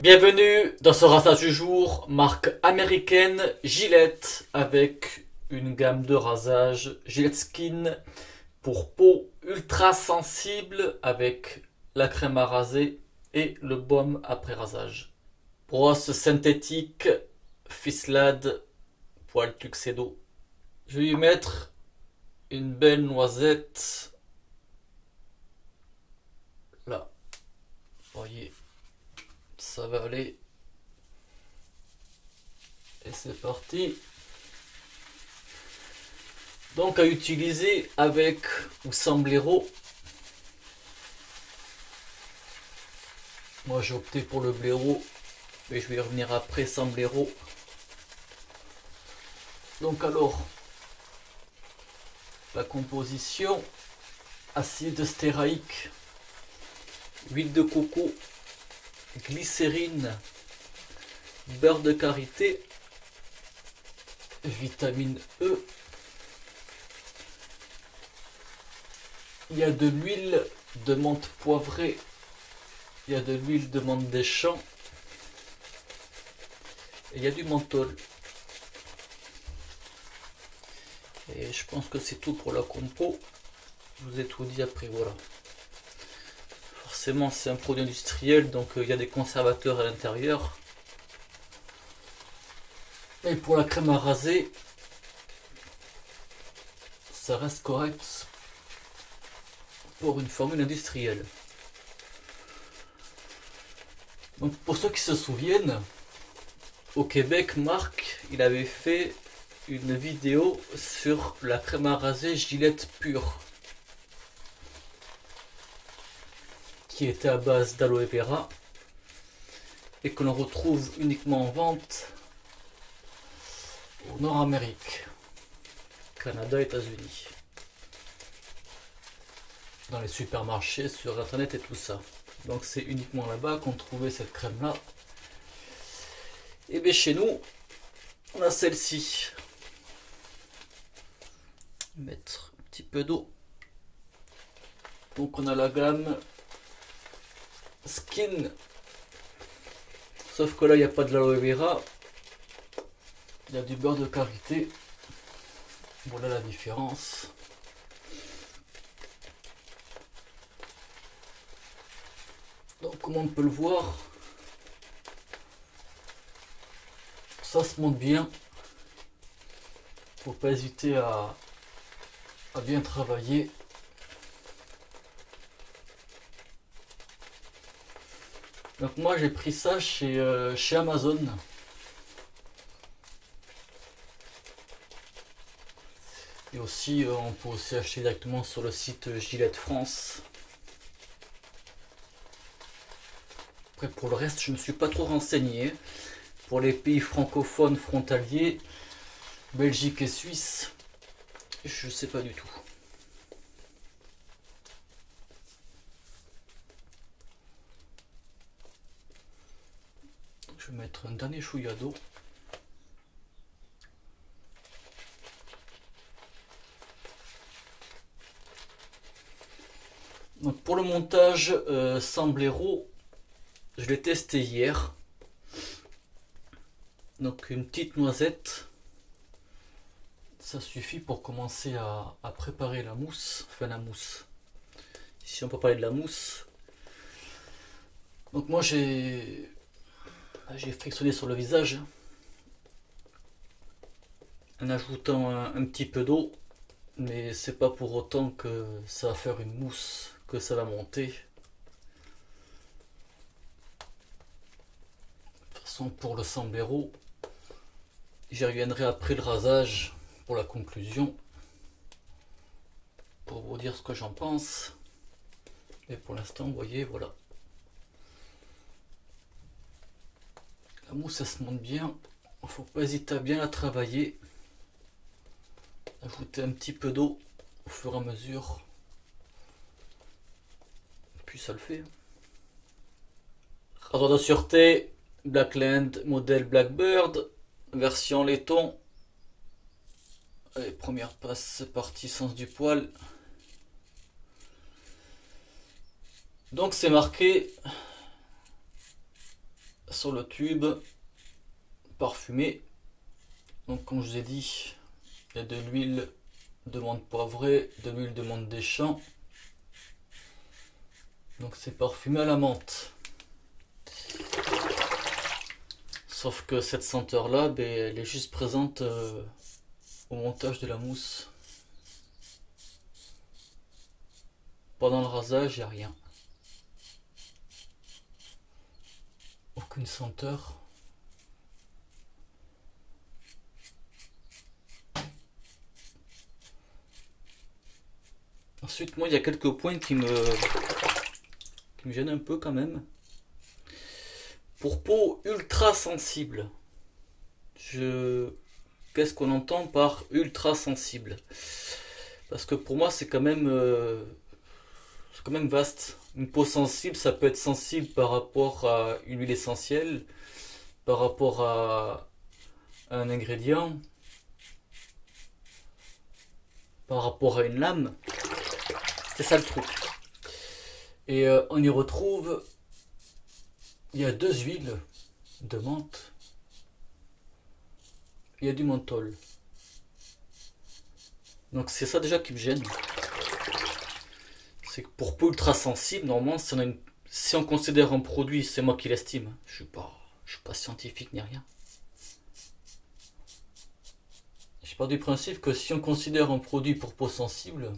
Bienvenue dans ce rasage du jour, marque américaine Gillette avec une gamme de rasage Gillette Skin pour peau ultra sensible avec la crème à raser et le baume après rasage. Brosse synthétique, ficelade, poil tuxedo. Je vais y mettre une belle noisette. Là, voyez, ça va aller. Et c'est parti. Donc à utiliser avec ou sans blaireau. Moi j'ai opté pour le blaireau, mais je vais y revenir après sans blaireau. Donc alors, la composition: acide stéraïque, huile de coco, glycérine, beurre de karité, vitamine E. Il y a de l'huile de menthe poivrée, il y a de l'huile de menthe des champs, et il y a du menthol. Et je pense que c'est tout pour la compo. Je vous ai tout dit après, voilà. Forcément c'est un produit industriel, donc il y a des conservateurs à l'intérieur. Et pour la crème à raser, ça reste correct pour une formule industrielle. Donc pour ceux qui se souviennent, au Québec, Marc, il avait fait une vidéo sur la crème à raser Gillette Pure, qui était à base d'aloe vera et que l'on retrouve uniquement en vente au Nord-Amérique, Canada, États-Unis, dans les supermarchés, sur internet et tout ça. Donc c'est uniquement là-bas qu'on trouvait cette crème là. Et bien chez nous on a celle-ci. Mettre un petit peu d'eau. Donc on a la gamme Skin, sauf que là il n'y a pas de l'aloe vera, il y a du beurre de karité. Voilà la différence. Donc comme on peut le voir, ça se monte bien. Faut pas hésiter à bien travailler. Donc moi j'ai pris ça chez Amazon. Et aussi on peut aussi acheter directement sur le site Gillette France. Après pour le reste je ne me suis pas trop renseigné. Pour les pays francophones frontaliers, Belgique et Suisse, je sais pas du tout. Je vais mettre un dernier chouïa d'eau. Donc pour le montage sans blaireau, je l'ai testé hier. Donc une petite noisette, ça suffit pour commencer à préparer la mousse. Enfin la mousse, si on peut parler de la mousse. Donc moi j'ai frictionné sur le visage en ajoutant un petit peu d'eau, mais c'est pas pour autant que ça va faire une mousse, que ça va monter. De toute façon pour le sans blaireau, j'y reviendrai après le rasage pour la conclusion, pour vous dire ce que j'en pense. Et pour l'instant, vous voyez, voilà. La mousse, elle se monte bien. Il ne faut pas hésiter à bien la travailler. Ajouter un petit peu d'eau au fur et à mesure. Et puis ça le fait. Rasoir de sûreté, Blackland, modèle Blackbird, version laiton. Allez, première passe, c'est parti, sens du poil. Donc c'est marqué sur le tube parfumé. Donc comme je vous ai dit, il y a de l'huile de menthe poivrée, de l'huile de menthe des champs. Donc c'est parfumé à la menthe. Sauf que cette senteur là, elle est juste présente au montage de la mousse. Pendant le rasage, il n'y a rien. Aucune senteur. Ensuite, moi, il y a quelques points qui me gênent un peu quand même. Pour peau ultra sensible, qu'est-ce qu'on entend par ultra sensible? Parce que pour moi, c'est quand même vaste. Une peau sensible, ça peut être sensible par rapport à une huile essentielle, par rapport à un ingrédient, par rapport à une lame. C'est ça le truc. Et on y retrouve, il y a deux huiles de menthe. Il y a du menthol. Donc c'est ça déjà qui me gêne. C'est que pour peau ultra sensible, normalement, si on considère un produit, c'est moi qui l'estime. Je suis pas scientifique ni rien. Je pars du principe que si on considère un produit pour peau sensible,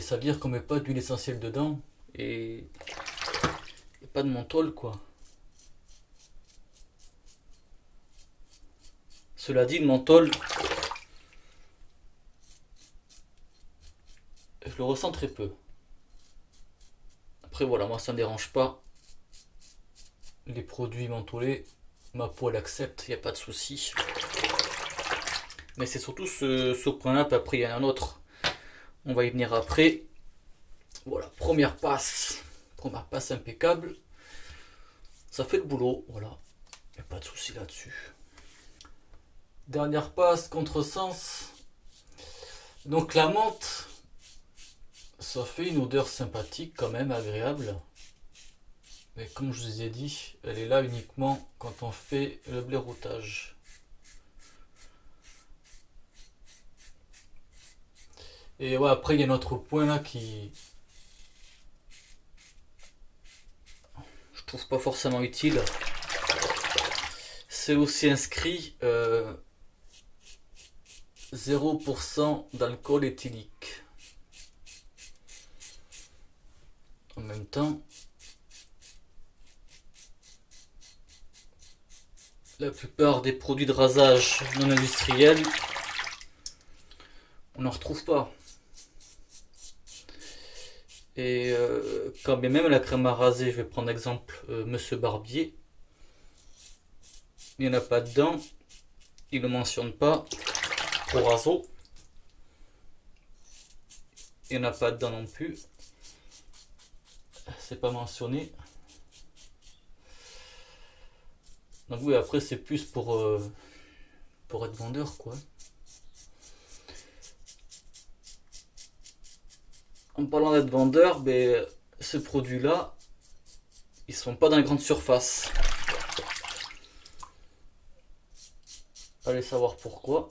ça veut dire qu'on met pas d'huile essentielle dedans et pas de menthol quoi. Cela dit, le menthol, je le ressens très peu. Après voilà, moi ça ne me dérange pas. Les produits mentholés, ma peau elle accepte, il n'y a pas de souci. Mais c'est surtout ce point-là, puis après il y en a un autre. On va y venir après. Voilà, première passe impeccable. Ça fait le boulot, voilà. Il n'y a pas de souci là-dessus. Dernière passe, contresens. Donc la menthe, ça fait une odeur sympathique quand même, agréable. Mais comme je vous ai dit, elle est là uniquement quand on fait le blaireautage. Et ouais, après il y a un autre point là qui je trouve pas forcément utile. C'est aussi inscrit 0% d'alcool éthylique. En même temps, la plupart des produits de rasage non industriels, on n'en retrouve pas. Et quand bien même la crème à raser, je vais prendre exemple Monsieur Barbier, il n'y en a pas dedans, il ne le mentionne pas. Pour Raso, il n'y en a pas dedans non plus, c'est pas mentionné. Donc oui, après c'est plus pour être vendeur quoi. En parlant d'être vendeur, ces produits là, ils sont pas dans les grandes surfaces. Allez savoir pourquoi.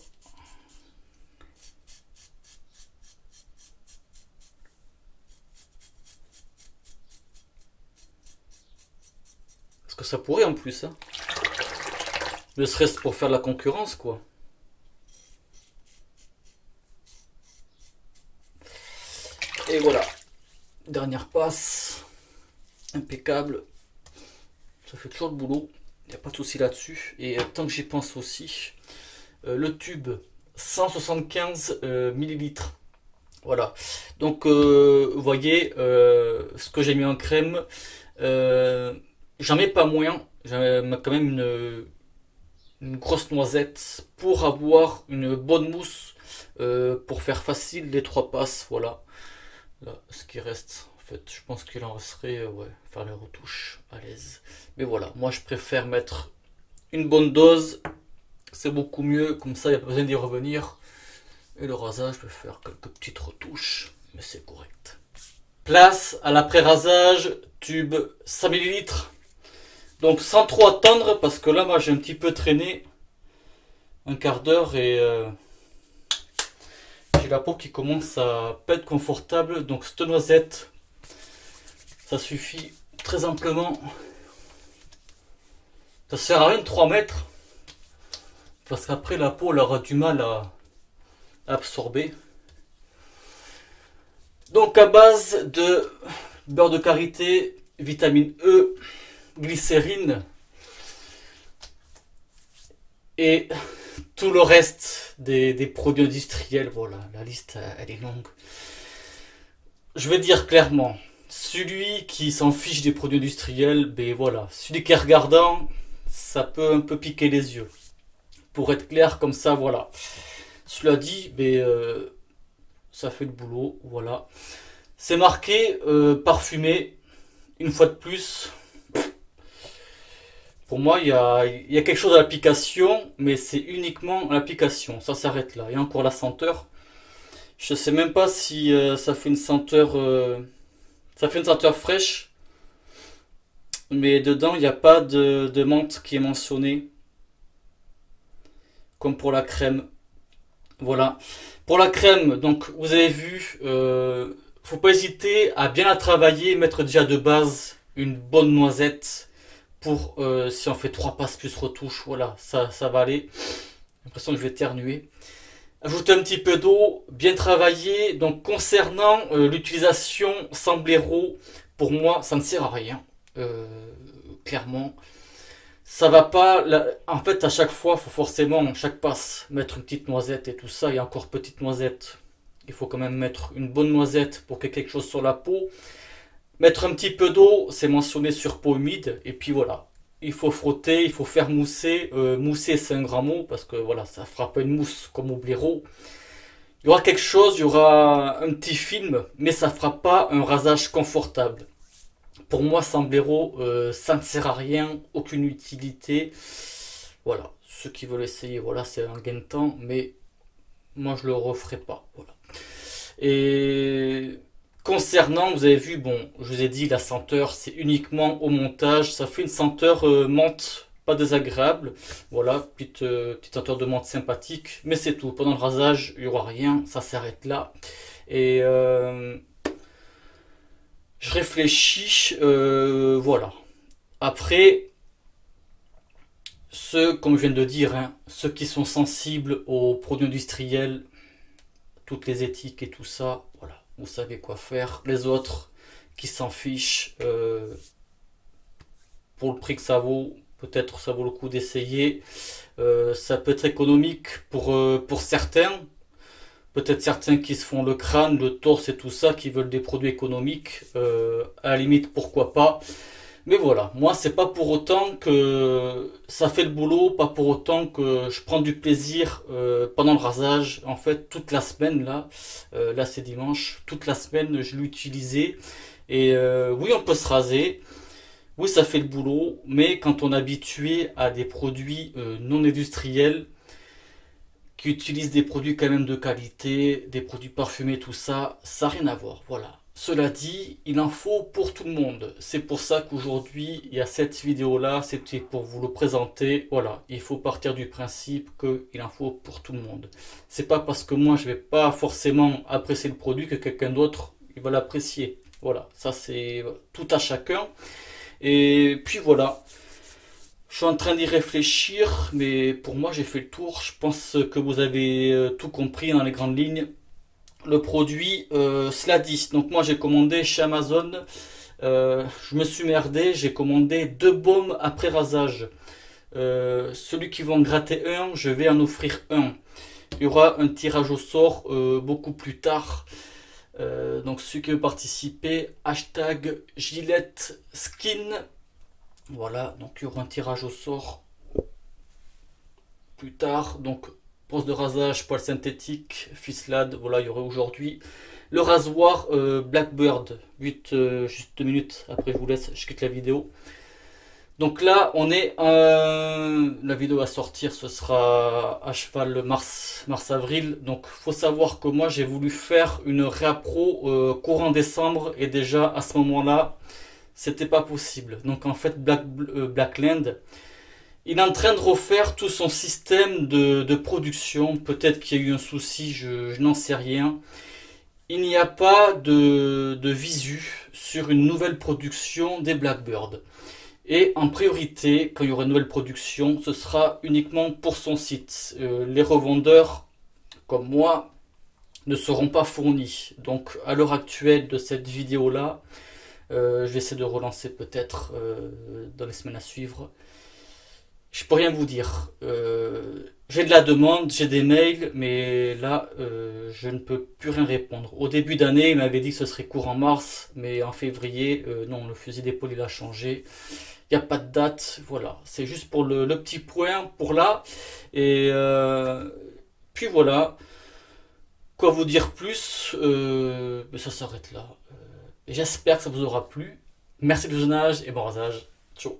Parce que ça pourrait en plus, hein. Ne serait-ce pour faire de la concurrence quoi. Et voilà, dernière passe, impeccable, ça fait toujours le boulot, il n'y a pas de souci là-dessus. Et tant que j'y pense aussi, le tube 175 millilitres, voilà. Donc vous voyez ce que j'ai mis en crème, j'en mets pas moins, j'en mets quand même une grosse noisette pour avoir une bonne mousse, pour faire facile les 3 passes, voilà. Là, ce qui reste, en fait, je pense qu'il en resterait, faire les retouches à l'aise. Mais voilà, moi je préfère mettre une bonne dose, c'est beaucoup mieux, comme ça il n'y a pas besoin d'y revenir. Et le rasage, je vais faire quelques petites retouches, mais c'est correct. Place à l'après-rasage, tube 100 ml. Donc sans trop attendre, parce que là moi j'ai un petit peu traîné un quart d'heure et j'ai la peau qui commence à pas être confortable. Donc cette noisette, ça suffit très amplement. Ça sert à rien de 3 mètres, parce qu'après la peau elle aura du mal à absorber. Donc à base de beurre de karité, vitamine E, glycérine et tout le reste des produits industriels. Voilà, la liste elle est longue. Je vais dire clairement, celui qui s'en fiche des produits industriels, ben voilà, celui qui est regardant, ça peut un peu piquer les yeux. Pour être clair comme ça, voilà. Cela dit, ben, ça fait le boulot, voilà. C'est marqué parfumé, une fois de plus. Pour moi, il y a quelque chose à l'application, mais c'est uniquement à l'application. Ça s'arrête là. Il y a encore la senteur. Je sais même pas si ça fait une senteur, fraîche. Mais dedans, il n'y a pas de menthe qui est mentionné. Comme pour la crème. Voilà. Pour la crème, donc vous avez vu, faut pas hésiter à bien la travailler, mettre déjà de base une bonne noisette. Pour si on fait 3 passes plus retouche, voilà, ça va aller. J'ai l'impression que je vais éternuer. Ajouter un petit peu d'eau, bien travailler. Donc concernant l'utilisation sans blaireau, pour moi ça ne sert à rien. Clairement. Ça va pas. En fait, à chaque fois, il faut forcément, chaque passe, mettre une petite noisette et tout ça. Et encore petite noisette. Il faut quand même mettre une bonne noisette pour qu'il y ait quelque chose sur la peau. Mettre un petit peu d'eau, c'est mentionné sur peau humide. Et puis voilà, il faut frotter, il faut faire mousser. Mousser, c'est un grand mot parce que voilà, ça fera pas une mousse comme au blaireau. Il y aura quelque chose, il y aura un petit film, mais ça fera pas un rasage confortable. Pour moi, sans blaireau, ça ne sert à rien, aucune utilité. Voilà, ceux qui veulent essayer, voilà, c'est un gain de temps, mais moi je le referai pas. Voilà. Et concernant, vous avez vu, bon, je vous ai dit, la senteur, c'est uniquement au montage. Ça fait une senteur menthe, pas désagréable. Voilà, petite senteur de menthe sympathique. Mais c'est tout. Pendant le rasage, il n'y aura rien. Ça s'arrête là. Et je réfléchis. Voilà. Après, comme je viens de dire, hein, ceux qui sont sensibles aux produits industriels, toutes les éthiques et tout ça, voilà. Vous savez quoi faire. Les autres qui s'en fichent, pour le prix que ça vaut, peut-être ça vaut le coup d'essayer. Ça peut être économique pour certains. Peut-être certains qui se font le crâne, le torse et tout ça, qui veulent des produits économiques. À la limite, pourquoi pas. Mais voilà, moi c'est pas pour autant que ça fait le boulot, pas pour autant que je prends du plaisir pendant le rasage. En fait, toute la semaine là c'est dimanche, toute la semaine je l'ai utilisé. Et oui, on peut se raser, oui ça fait le boulot, mais quand on est habitué à des produits non industriels, qui utilisent des produits quand même de qualité, des produits parfumés, tout ça, ça n'a rien à voir, voilà. Cela dit, il en faut pour tout le monde. C'est pour ça qu'aujourd'hui, il y a cette vidéo-là, c'était pour vous le présenter. Voilà, il faut partir du principe qu'il en faut pour tout le monde. C'est pas parce que moi, je vais pas forcément apprécier le produit que quelqu'un d'autre, il va l'apprécier. Voilà, ça c'est tout à chacun. Et puis voilà, je suis en train d'y réfléchir, mais pour moi, j'ai fait le tour. Je pense que vous avez tout compris dans les grandes lignes. Le produit Sladis. Donc moi j'ai commandé chez Amazon, je me suis merdé, j'ai commandé 2 baumes après rasage. Celui qui va en gratter un, je vais en offrir un. Il y aura un tirage au sort beaucoup plus tard. Donc ceux qui veulent participer, hashtag Gillette Skin. Voilà, donc il y aura un tirage au sort plus tard. Donc brosse de rasage, poil synthétique, ficelade, voilà, il y aurait aujourd'hui. Le rasoir Blackbird, juste 2 minutes, après je vous laisse, je quitte la vidéo. Donc là, on est, la vidéo à sortir, ce sera à cheval mars-avril. Donc faut savoir que moi j'ai voulu faire une réappro courant décembre, et déjà à ce moment-là, c'était pas possible. Donc en fait, Blackland, il est en train de refaire tout son système de production. Peut-être qu'il y a eu un souci, je n'en sais rien. Il n'y a pas de visu sur une nouvelle production des Blackbird. Et en priorité, quand il y aura une nouvelle production, ce sera uniquement pour son site. Les revendeurs, comme moi, ne seront pas fournis. Donc à l'heure actuelle de cette vidéo-là, je vais essayer de relancer peut-être dans les semaines à suivre. Je peux rien vous dire. J'ai de la demande, j'ai des mails, mais là, je ne peux plus rien répondre. Au début d'année, il m'avait dit que ce serait courant mars, mais en février, non, le fusil d'épaule, il a changé. Il n'y a pas de date, voilà. C'est juste pour le petit point, pour là. Et puis voilà. Quoi vous dire plus, mais ça s'arrête là. J'espère que ça vous aura plu. Merci de visionnage et bon rasage. Ciao.